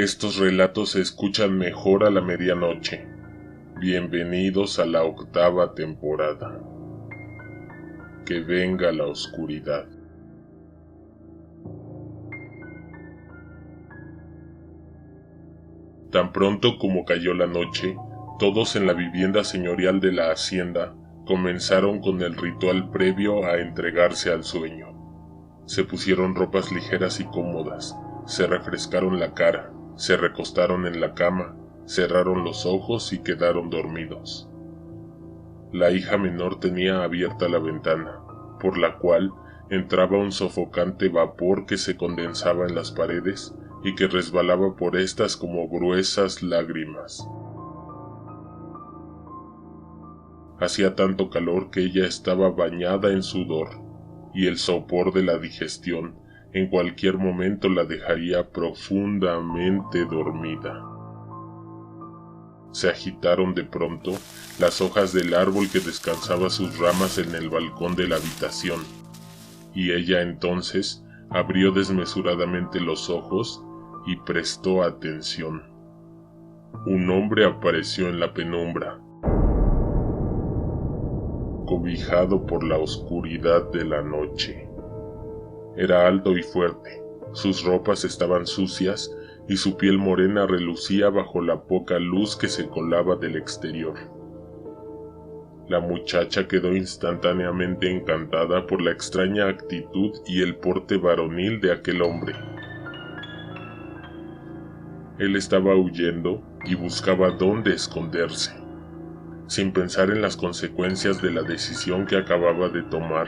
Estos relatos se escuchan mejor a la medianoche. Bienvenidos a la 8ª temporada. Que venga la oscuridad. Tan pronto como cayó la noche, todos en la vivienda señorial de la hacienda comenzaron con el ritual previo a entregarse al sueño. Se pusieron ropas ligeras y cómodas, se refrescaron la cara, se recostaron en la cama, cerraron los ojos y quedaron dormidos. La hija menor tenía abierta la ventana, por la cual entraba un sofocante vapor que se condensaba en las paredes y que resbalaba por estas como gruesas lágrimas. Hacía tanto calor que ella estaba bañada en sudor, y el sopor de la digestión en cualquier momento la dejaría profundamente dormida. Se agitaron de pronto las hojas del árbol que descansaba sus ramas en el balcón de la habitación, y ella entonces abrió desmesuradamente los ojos y prestó atención. Un hombre apareció en la penumbra, cobijado por la oscuridad de la noche. Era alto y fuerte, sus ropas estaban sucias y su piel morena relucía bajo la poca luz que se colaba del exterior. La muchacha quedó instantáneamente encantada por la extraña actitud y el porte varonil de aquel hombre. Él estaba huyendo y buscaba dónde esconderse. Sin pensar en las consecuencias de la decisión que acababa de tomar,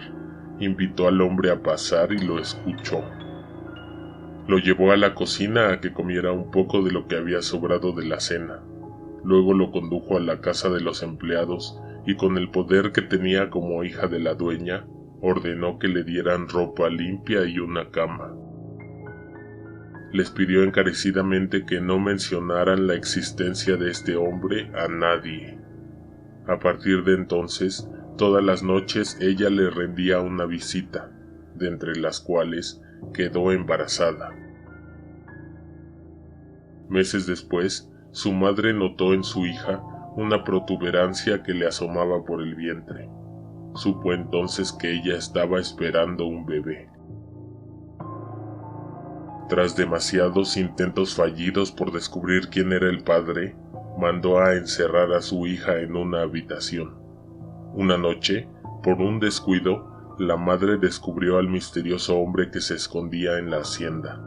invitó al hombre a pasar y lo escuchó. Lo llevó a la cocina a que comiera un poco de lo que había sobrado de la cena. Luego lo condujo a la casa de los empleados y con el poder que tenía como hija de la dueña, ordenó que le dieran ropa limpia y una cama. Les pidió encarecidamente que no mencionaran la existencia de este hombre a nadie. A partir de entonces, todas las noches ella le rendía una visita, de entre las cuales quedó embarazada. Meses después, su madre notó en su hija una protuberancia que le asomaba por el vientre. Supo entonces que ella estaba esperando un bebé. Tras demasiados intentos fallidos por descubrir quién era el padre, mandó a encerrar a su hija en una habitación. Una noche, por un descuido, la madre descubrió al misterioso hombre que se escondía en la hacienda.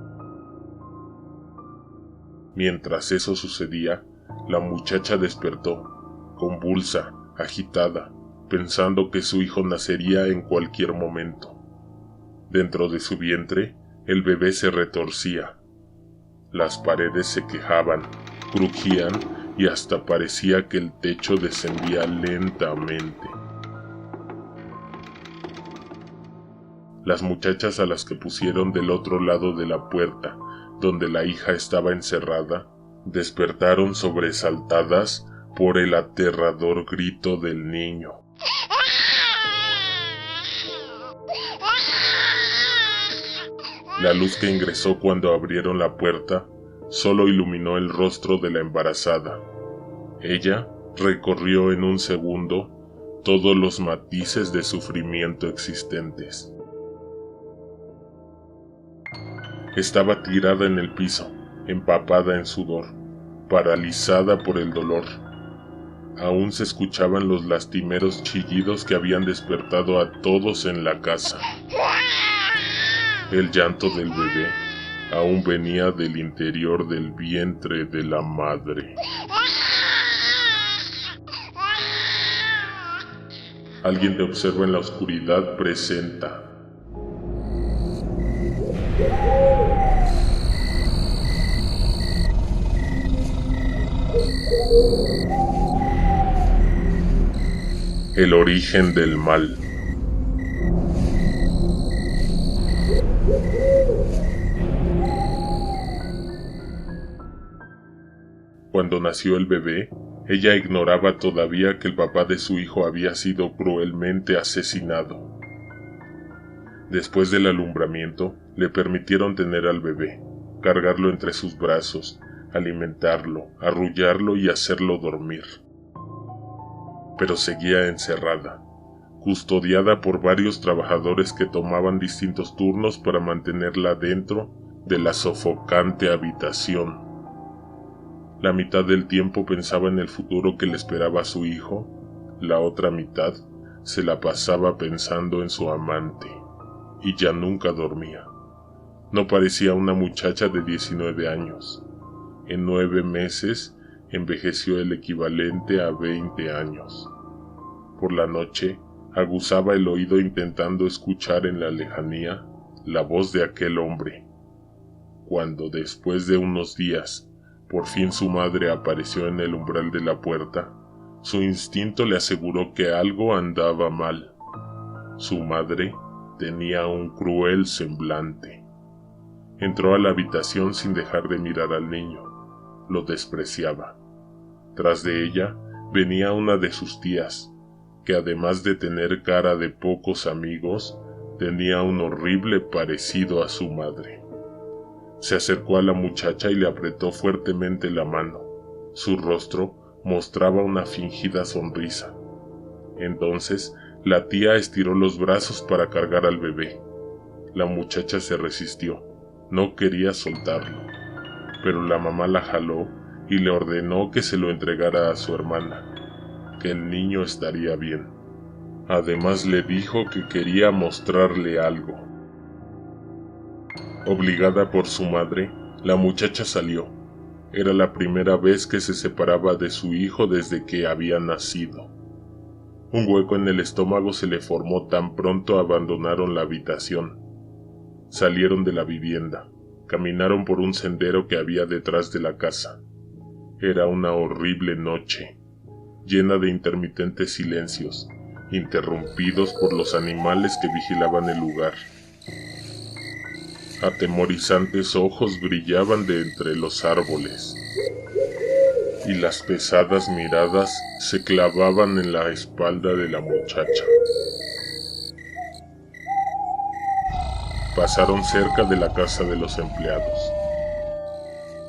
Mientras eso sucedía, la muchacha despertó, convulsa, agitada, pensando que su hijo nacería en cualquier momento. Dentro de su vientre, el bebé se retorcía. Las paredes se quejaban, crujían y hasta parecía que el techo descendía lentamente. Las muchachas a las que pusieron del otro lado de la puerta, donde la hija estaba encerrada, despertaron sobresaltadas por el aterrador grito del niño. La luz que ingresó cuando abrieron la puerta solo iluminó el rostro de la embarazada. Ella recorrió en un segundo todos los matices de sufrimiento existentes. Estaba tirada en el piso, empapada en sudor, paralizada por el dolor. Aún se escuchaban los lastimeros chillidos que habían despertado a todos en la casa. El llanto del bebé aún venía del interior del vientre de la madre. Alguien te observa en la oscuridad, presenta. El origen del mal. Cuando nació el bebé, ella ignoraba todavía que el papá de su hijo había sido cruelmente asesinado. Después del alumbramiento, le permitieron tener al bebé, cargarlo entre sus brazos, alimentarlo, arrullarlo y hacerlo dormir. Pero seguía encerrada, custodiada por varios trabajadores que tomaban distintos turnos para mantenerla dentro de la sofocante habitación. La mitad del tiempo pensaba en el futuro que le esperaba a su hijo, la otra mitad se la pasaba pensando en su amante, y ya nunca dormía. No parecía una muchacha de 19 años. En 9 meses envejeció el equivalente a 20 años. Por la noche aguzaba el oído intentando escuchar en la lejanía la voz de aquel hombre. Cuando después de unos días por fin su madre apareció en el umbral de la puerta, su instinto le aseguró que algo andaba mal. Su madre tenía un cruel semblante. Entró a la habitación sin dejar de mirar al niño. Lo despreciaba. Tras de ella venía una de sus tías, que además de tener cara de pocos amigos, tenía un horrible parecido a su madre. Se acercó a la muchacha y le apretó fuertemente la mano. Su rostro mostraba una fingida sonrisa. Entonces la tía estiró los brazos para cargar al bebé. La muchacha se resistió, no quería soltarlo, pero la mamá la jaló y le ordenó que se lo entregara a su hermana, que el niño estaría bien. Además le dijo que quería mostrarle algo. Obligada por su madre, la muchacha salió. Era la primera vez que se separaba de su hijo desde que había nacido. Un hueco en el estómago se le formó tan pronto abandonaron la habitación. Salieron de la vivienda, caminaron por un sendero que había detrás de la casa. Era una horrible noche, llena de intermitentes silencios, interrumpidos por los animales que vigilaban el lugar. Atemorizantes ojos brillaban de entre los árboles, y las pesadas miradas se clavaban en la espalda de la muchacha. Pasaron cerca de la casa de los empleados.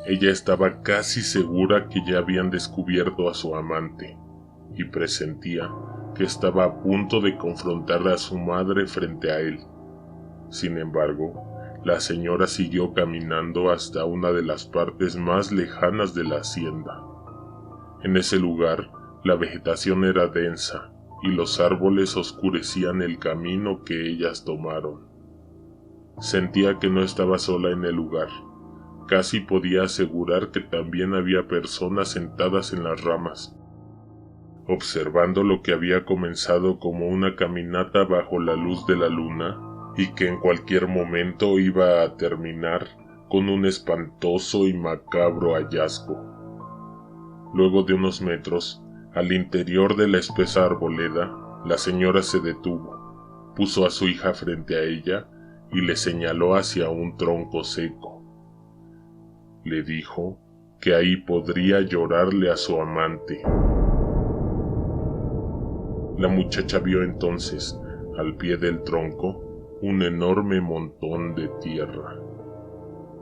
Ella estaba casi segura que ya habían descubierto a su amante, y presentía que estaba a punto de confrontar a su madre frente a él. Sin embargo, la señora siguió caminando hasta una de las partes más lejanas de la hacienda. En ese lugar, la vegetación era densa, y los árboles oscurecían el camino que ellas tomaron. Sentía que no estaba sola en el lugar. Casi podía asegurar que también había personas sentadas en las ramas, observando lo que había comenzado como una caminata bajo la luz de la luna y que en cualquier momento iba a terminar con un espantoso y macabro hallazgo. Luego de unos metros, al interior de la espesa arboleda, la señora se detuvo, puso a su hija frente a ella y le señaló hacia un tronco seco. Le dijo que ahí podría llorarle a su amante. La muchacha vio entonces, al pie del tronco, un enorme montón de tierra.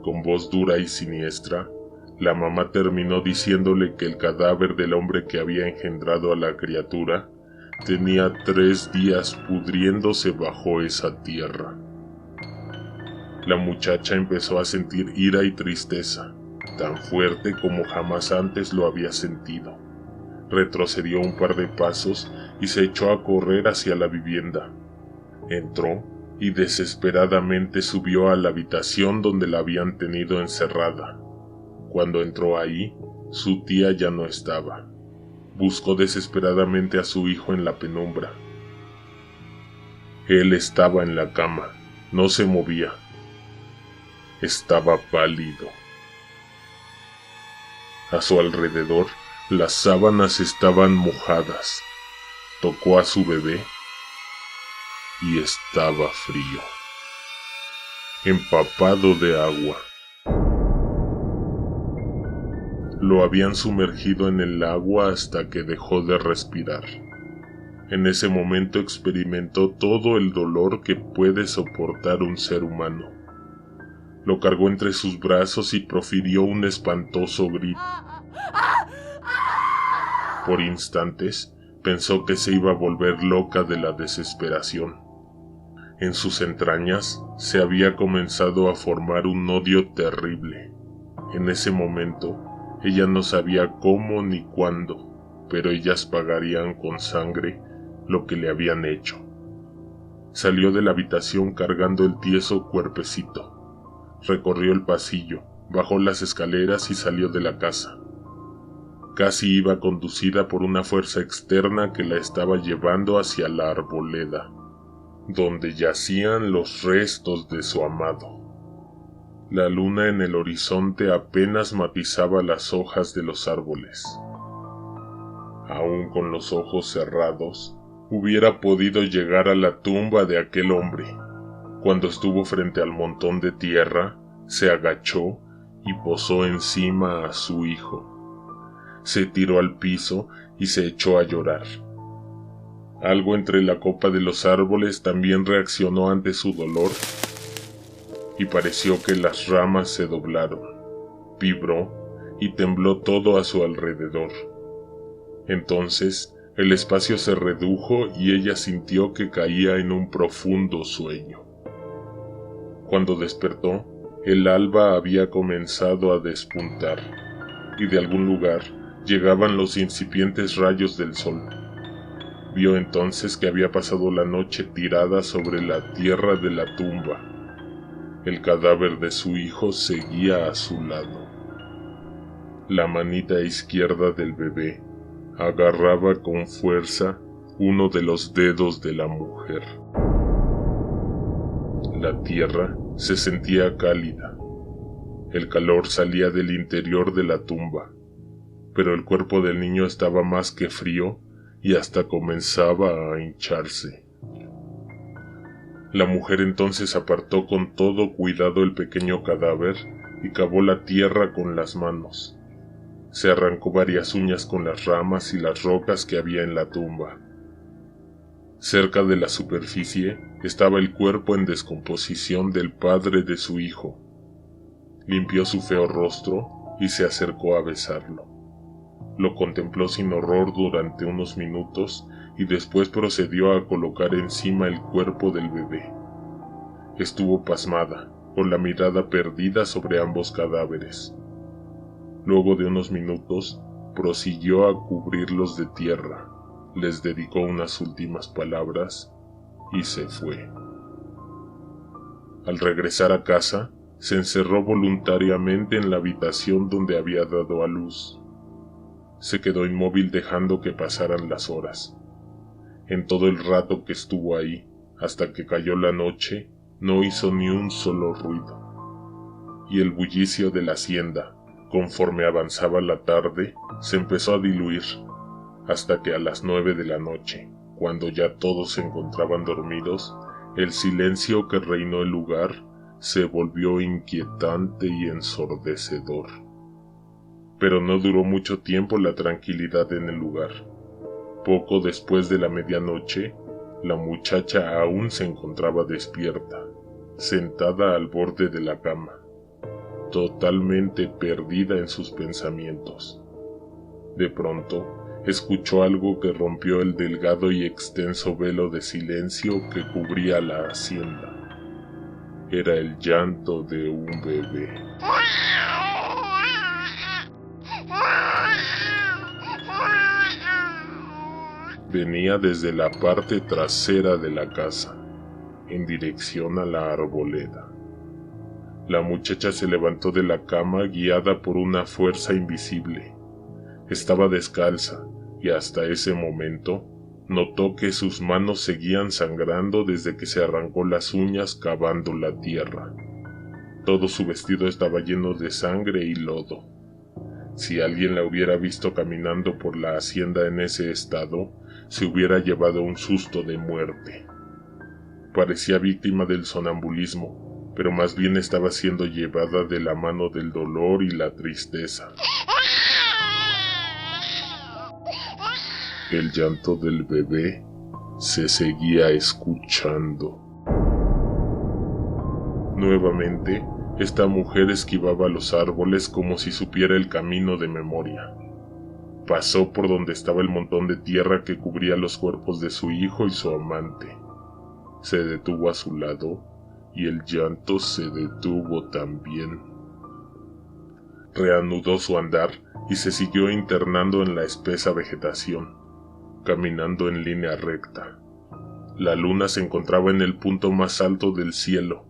Con voz dura y siniestra, la mamá terminó diciéndole que el cadáver del hombre que había engendrado a la criatura tenía 3 días pudriéndose bajo esa tierra. La muchacha empezó a sentir ira y tristeza, tan fuerte como jamás antes lo había sentido. Retrocedió un par de pasos y se echó a correr hacia la vivienda. Entró y desesperadamente subió a la habitación donde la habían tenido encerrada. Cuando entró ahí, su tía ya no estaba. Buscó desesperadamente a su hijo en la penumbra. Él estaba en la cama, no se movía. Estaba pálido. A su alrededor, las sábanas estaban mojadas. Tocó a su bebé y estaba frío, empapado de agua. Lo habían sumergido en el agua hasta que dejó de respirar. En ese momento experimentó todo el dolor que puede soportar un ser humano. Lo cargó entre sus brazos y profirió un espantoso grito. Por instantes pensó que se iba a volver loca de la desesperación. En sus entrañas se había comenzado a formar un odio terrible. En ese momento, ella no sabía cómo ni cuándo, pero ellas pagarían con sangre lo que le habían hecho. Salió de la habitación cargando el tieso cuerpecito. Recorrió el pasillo, bajó las escaleras y salió de la casa. Casi iba conducida por una fuerza externa que la estaba llevando hacia la arboleda, donde yacían los restos de su amado. La luna en el horizonte apenas matizaba las hojas de los árboles. Aún con los ojos cerrados, hubiera podido llegar a la tumba de aquel hombre. Cuando estuvo frente al montón de tierra, se agachó y posó encima a su hijo. Se tiró al piso y se echó a llorar. Algo entre la copa de los árboles también reaccionó ante su dolor y pareció que las ramas se doblaron, vibró y tembló todo a su alrededor. Entonces el espacio se redujo y ella sintió que caía en un profundo sueño. Cuando despertó, el alba había comenzado a despuntar y de algún lugar llegaban los incipientes rayos del sol. Vio entonces que había pasado la noche tirada sobre la tierra de la tumba. El cadáver de su hijo seguía a su lado. La manita izquierda del bebé agarraba con fuerza uno de los dedos de la mujer. La tierra se sentía cálida. El calor salía del interior de la tumba, pero el cuerpo del niño estaba más que frío y hasta comenzaba a hincharse. La mujer entonces apartó con todo cuidado el pequeño cadáver y cavó la tierra con las manos. Se arrancó varias uñas con las ramas y las rocas que había en la tumba. Cerca de la superficie estaba el cuerpo en descomposición del padre de su hijo. Limpió su feo rostro y se acercó a besarlo. Lo contempló sin horror durante unos minutos y después procedió a colocar encima el cuerpo del bebé. Estuvo pasmada, con la mirada perdida sobre ambos cadáveres. Luego de unos minutos, prosiguió a cubrirlos de tierra, les dedicó unas últimas palabras y se fue. Al regresar a casa, se encerró voluntariamente en la habitación donde había dado a luz. Se quedó inmóvil dejando que pasaran las horas. En todo el rato que estuvo ahí, hasta que cayó la noche, no hizo ni un solo ruido. Y el bullicio de la hacienda, conforme avanzaba la tarde, se empezó a diluir, hasta que a las 9 de la noche, cuando ya todos se encontraban dormidos, el silencio que reinó el lugar se volvió inquietante y ensordecedor. Pero no duró mucho tiempo la tranquilidad en el lugar. Poco después de la medianoche, la muchacha aún se encontraba despierta, sentada al borde de la cama, totalmente perdida en sus pensamientos. De pronto, escuchó algo que rompió el delgado y extenso velo de silencio que cubría la hacienda. Era el llanto de un bebé. Venía desde la parte trasera de la casa, en dirección a la arboleda. La muchacha se levantó de la cama guiada por una fuerza invisible. Estaba descalza y hasta ese momento notó que sus manos seguían sangrando desde que se arrancó las uñas cavando la tierra. Todo su vestido estaba lleno de sangre y lodo. Si alguien la hubiera visto caminando por la hacienda en ese estado, se hubiera llevado un susto de muerte. Parecía víctima del sonambulismo, pero más bien estaba siendo llevada de la mano del dolor y la tristeza. El llanto del bebé se seguía escuchando. Nuevamente, Esta mujer esquivaba los árboles como si supiera el camino de memoria. Pasó por donde estaba el montón de tierra que cubría los cuerpos de su hijo y su amante. Se detuvo a su lado y el llanto se detuvo también. Reanudó su andar y se siguió internando en la espesa vegetación, caminando en línea recta. La luna se encontraba en el punto más alto del cielo,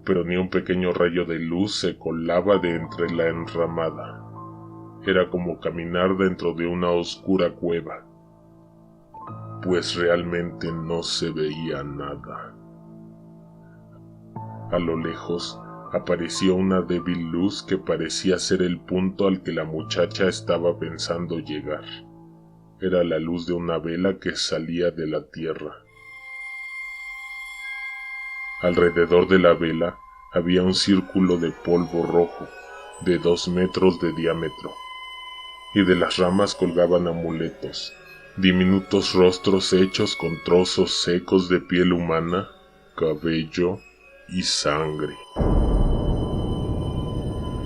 pero ni un pequeño rayo de luz se colaba de entre la enramada. Era como caminar dentro de una oscura cueva, pues realmente no se veía nada. A lo lejos apareció una débil luz que parecía ser el punto al que la muchacha estaba pensando llegar. Era la luz de una vela que salía de la tierra. Alrededor de la vela había un círculo de polvo rojo de 2 metros de diámetro, y de las ramas colgaban amuletos, diminutos rostros hechos con trozos secos de piel humana, cabello y sangre.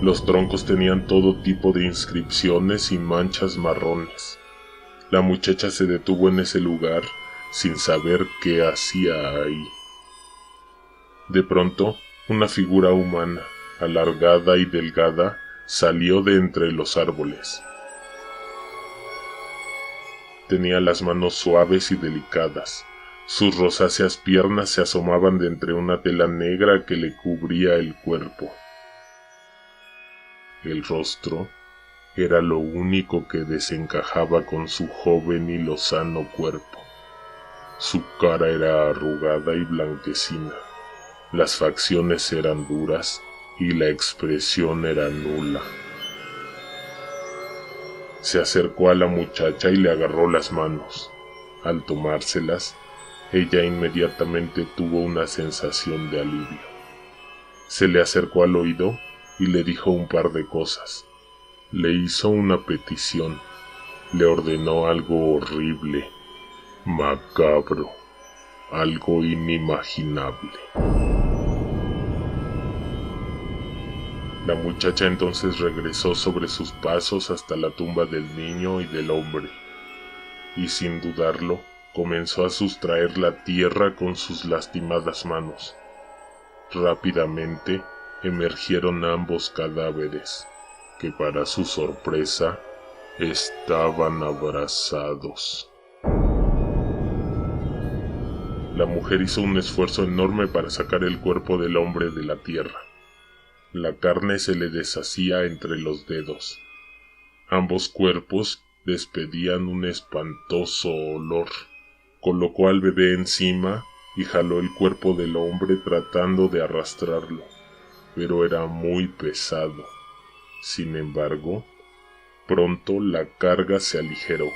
Los troncos tenían todo tipo de inscripciones y manchas marrones. La muchacha se detuvo en ese lugar sin saber qué hacía ahí. De pronto, una figura humana, alargada y delgada, salió de entre los árboles. Tenía las manos suaves y delicadas. Sus rosáceas piernas se asomaban de entre una tela negra que le cubría el cuerpo. El rostro era lo único que desencajaba con su joven y lozano cuerpo. Su cara era arrugada y blanquecina. Las facciones eran duras y la expresión era nula. Se acercó a la muchacha y le agarró las manos. Al tomárselas, ella inmediatamente tuvo una sensación de alivio. Se le acercó al oído y le dijo un par de cosas. Le hizo una petición. Le ordenó algo horrible, macabro, algo inimaginable. La muchacha entonces regresó sobre sus pasos hasta la tumba del niño y del hombre, y sin dudarlo, comenzó a sustraer la tierra con sus lastimadas manos. Rápidamente emergieron ambos cadáveres, que para su sorpresa estaban abrazados. La mujer hizo un esfuerzo enorme para sacar el cuerpo del hombre de la tierra. La carne se le deshacía entre los dedos. Ambos cuerpos despedían un espantoso olor. Colocó al bebé encima y jaló el cuerpo del hombre tratando de arrastrarlo, pero era muy pesado. Sin embargo, pronto la carga se aligeró.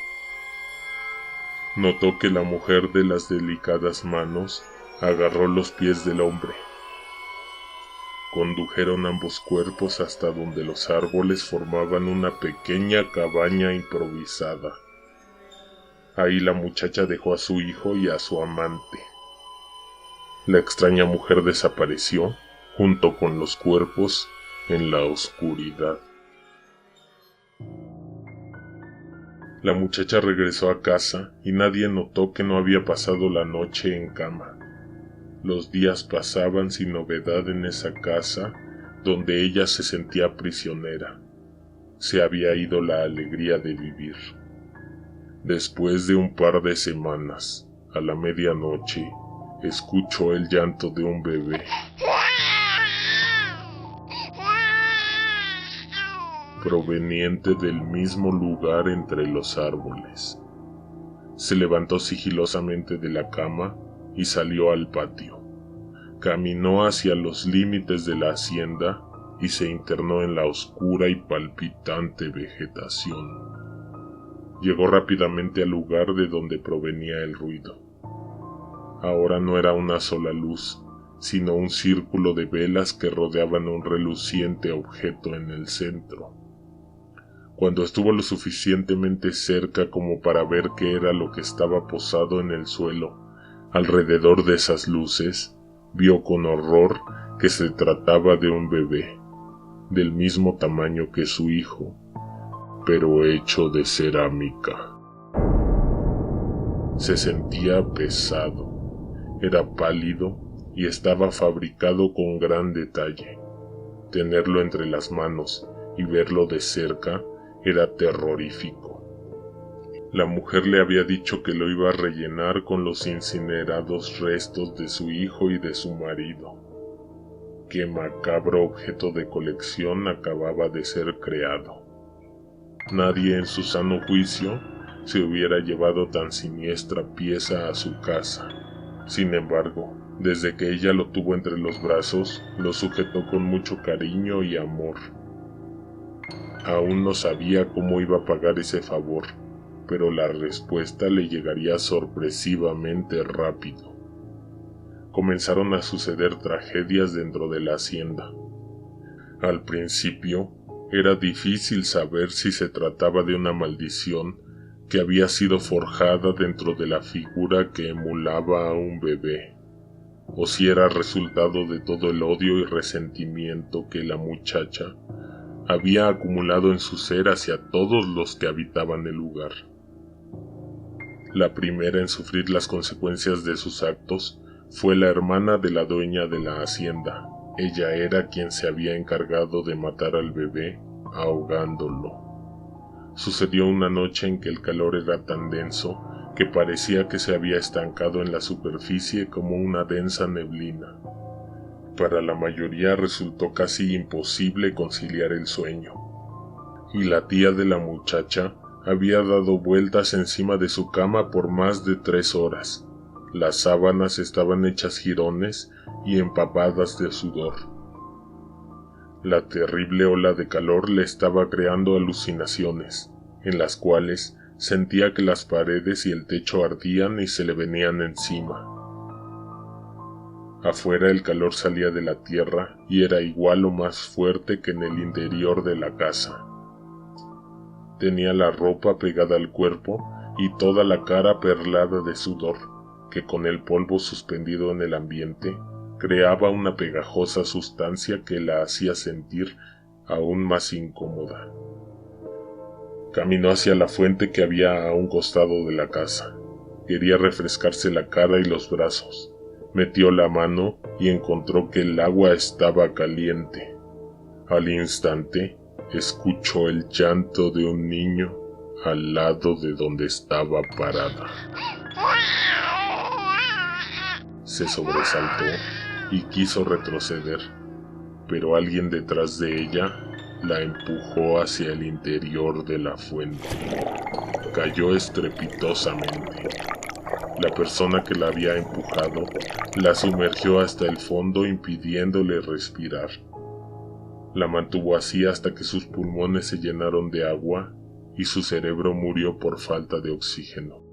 Notó que la mujer de las delicadas manos agarró los pies del hombre. Condujeron ambos cuerpos hasta donde los árboles formaban una pequeña cabaña improvisada. Ahí la muchacha dejó a su hijo y a su amante. La extraña mujer desapareció junto con los cuerpos en la oscuridad. La muchacha regresó a casa y nadie notó que no había pasado la noche en cama. Los días pasaban sin novedad en esa casa donde ella se sentía prisionera. Se había ido la alegría de vivir. Después de un par de semanas, a la medianoche, escuchó el llanto de un bebé. Proveniente del mismo lugar entre los árboles. Se levantó sigilosamente de la cama y salió al patio. Caminó hacia los límites de la hacienda y se internó en la oscura y palpitante vegetación. Llegó rápidamente al lugar de donde provenía el ruido. Ahora no era una sola luz, sino un círculo de velas que rodeaban un reluciente objeto en el centro. Cuando estuvo lo suficientemente cerca como para ver qué era lo que estaba posado en el suelo, alrededor de esas luces, vio con horror que se trataba de un bebé, del mismo tamaño que su hijo, pero hecho de cerámica. Se sentía pesado, era pálido y estaba fabricado con gran detalle. Tenerlo entre las manos y verlo de cerca era terrorífico. La mujer le había dicho que lo iba a rellenar con los incinerados restos de su hijo y de su marido. Qué macabro objeto de colección acababa de ser creado. Nadie en su sano juicio se hubiera llevado tan siniestra pieza a su casa. Sin embargo, desde que ella lo tuvo entre los brazos, lo sujetó con mucho cariño y amor. Aún no sabía cómo iba a pagar ese favor, pero la respuesta le llegaría sorpresivamente rápido. Comenzaron a suceder tragedias dentro de la hacienda. Al principio, era difícil saber si se trataba de una maldición que había sido forjada dentro de la figura que emulaba a un bebé, o si era resultado de todo el odio y resentimiento que la muchacha había acumulado en su ser hacia todos los que habitaban el lugar. La primera en sufrir las consecuencias de sus actos fue la hermana de la dueña de la hacienda. Ella era quien se había encargado de matar al bebé, ahogándolo. Sucedió una noche en que el calor era tan denso que parecía que se había estancado en la superficie como una densa neblina. Para la mayoría resultó casi imposible conciliar el sueño, y la tía de la muchacha había dado vueltas encima de su cama por más de 3 horas. Las sábanas estaban hechas jirones y empapadas de sudor. La terrible ola de calor le estaba creando alucinaciones, en las cuales sentía que las paredes y el techo ardían y se le venían encima. Afuera el calor salía de la tierra y era igual o más fuerte que en el interior de la casa. Tenía la ropa pegada al cuerpo y toda la cara perlada de sudor, que con el polvo suspendido en el ambiente creaba una pegajosa sustancia que la hacía sentir aún más incómoda. Caminó hacia la fuente que había a un costado de la casa. Quería refrescarse la cara y los brazos. Metió la mano y encontró que el agua estaba caliente. Al instante, escuchó el llanto de un niño al lado de donde estaba parada. Se sobresaltó y quiso retroceder, pero alguien detrás de ella la empujó hacia el interior de la fuente. Cayó estrepitosamente. La persona que la había empujado la sumergió hasta el fondo, impidiéndole respirar. La mantuvo así hasta que sus pulmones se llenaron de agua y su cerebro murió por falta de oxígeno.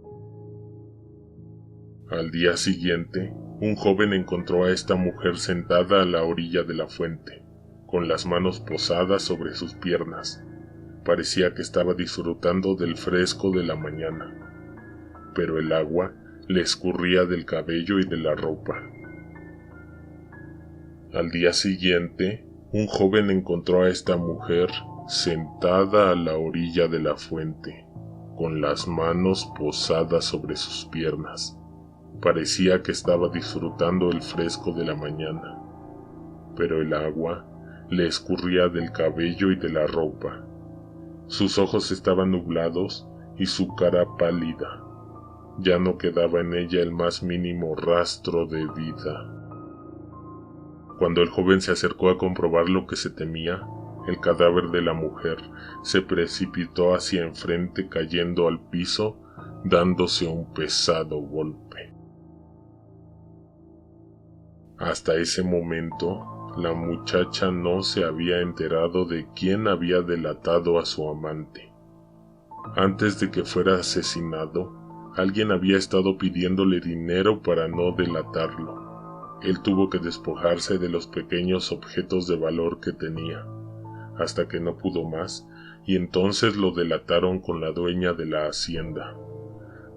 Al día siguiente, un joven encontró a esta mujer sentada a la orilla de la fuente, con las manos posadas sobre sus piernas. Parecía que estaba disfrutando del fresco de la mañana, pero el agua le escurría del cabello y de la ropa. Al día siguiente, un joven encontró a esta mujer sentada a la orilla de la fuente, con las manos posadas sobre sus piernas. Parecía que estaba disfrutando el fresco de la mañana, pero el agua le escurría del cabello y de la ropa. Sus ojos estaban nublados y su cara pálida. Ya no quedaba en ella el más mínimo rastro de vida. Cuando el joven se acercó a comprobar lo que se temía, el cadáver de la mujer se precipitó hacia enfrente, cayendo al piso, dándose un pesado golpe. Hasta ese momento, la muchacha no se había enterado de quién había delatado a su amante. Antes de que fuera asesinado, alguien había estado pidiéndole dinero para no delatarlo. Él tuvo que despojarse de los pequeños objetos de valor que tenía, hasta que no pudo más, y entonces lo delataron con la dueña de la hacienda.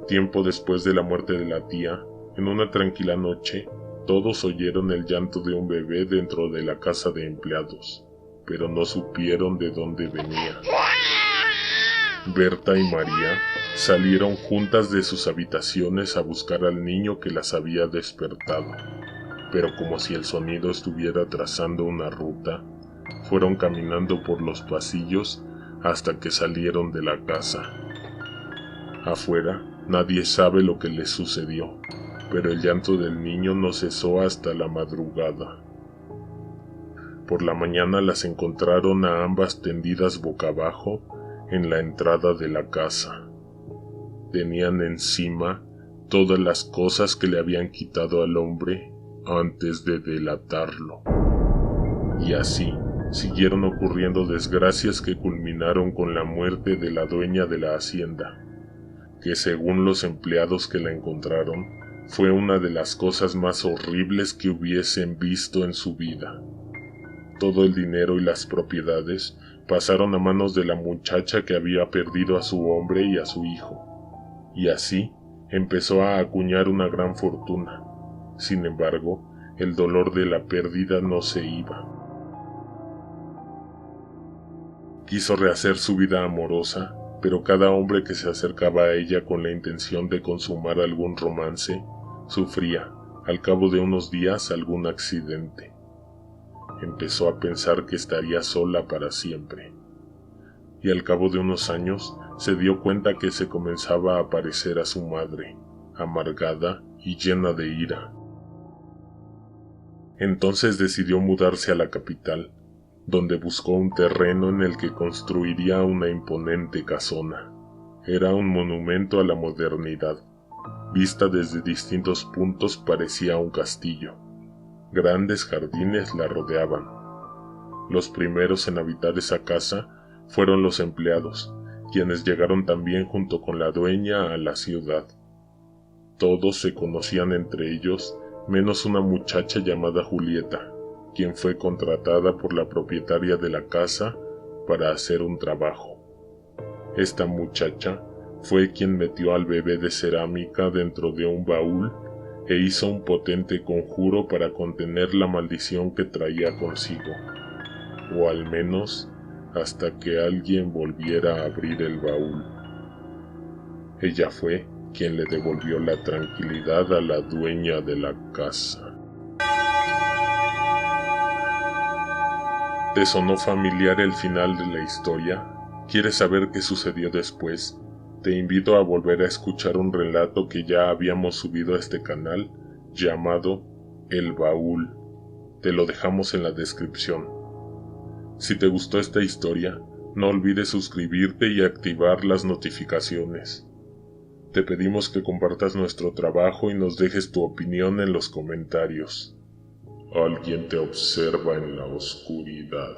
Tiempo después de la muerte de la tía, en una tranquila noche, Todos oyeron el llanto de un bebé dentro de la casa de empleados, pero no supieron de dónde venía. Berta y María salieron juntas de sus habitaciones a buscar al niño que las había despertado, pero como si el sonido estuviera trazando una ruta, fueron caminando por los pasillos hasta que salieron de la casa. Afuera, nadie sabe lo que les sucedió, pero el llanto del niño no cesó hasta la madrugada. Por la mañana las encontraron a ambas tendidas boca abajo en la entrada de la casa. Tenían encima todas las cosas que le habían quitado al hombre antes de delatarlo. Y así siguieron ocurriendo desgracias que culminaron con la muerte de la dueña de la hacienda, que según los empleados que la encontraron, fue una de las cosas más horribles que hubiesen visto en su vida. Todo el dinero y las propiedades pasaron a manos de la muchacha que había perdido a su hombre y a su hijo, y así empezó a acuñar una gran fortuna. Sin embargo, el dolor de la pérdida no se iba. Quiso rehacer su vida amorosa, pero cada hombre que se acercaba a ella con la intención de consumar algún romance, sufría, al cabo de unos días, algún accidente. Empezó a pensar que estaría sola para siempre, y al cabo de unos años se dio cuenta que se comenzaba a parecer a su madre, amargada y llena de ira. Entonces decidió mudarse a la capital, donde buscó un terreno en el que construiría una imponente casona. Era un monumento a la modernidad. Vista desde distintos puntos parecía un castillo. Grandes jardines la rodeaban. Los primeros en habitar esa casa fueron los empleados, quienes llegaron también junto con la dueña a la ciudad. Todos se conocían entre ellos, menos una muchacha llamada Julieta, quien fue contratada por la propietaria de la casa para hacer un trabajo. Esta muchacha fue quien metió al bebé de cerámica dentro de un baúl e hizo un potente conjuro para contener la maldición que traía consigo, o al menos hasta que alguien volviera a abrir el baúl. Ella fue quien le devolvió la tranquilidad a la dueña de la casa. ¿Te sonó familiar el final de la historia? ¿Quieres saber qué sucedió después? Te invito a volver a escuchar un relato que ya habíamos subido a este canal, llamado El Baúl. Te lo dejamos en la descripción. Si te gustó esta historia, no olvides suscribirte y activar las notificaciones. Te pedimos que compartas nuestro trabajo y nos dejes tu opinión en los comentarios. Alguien te observa en la oscuridad.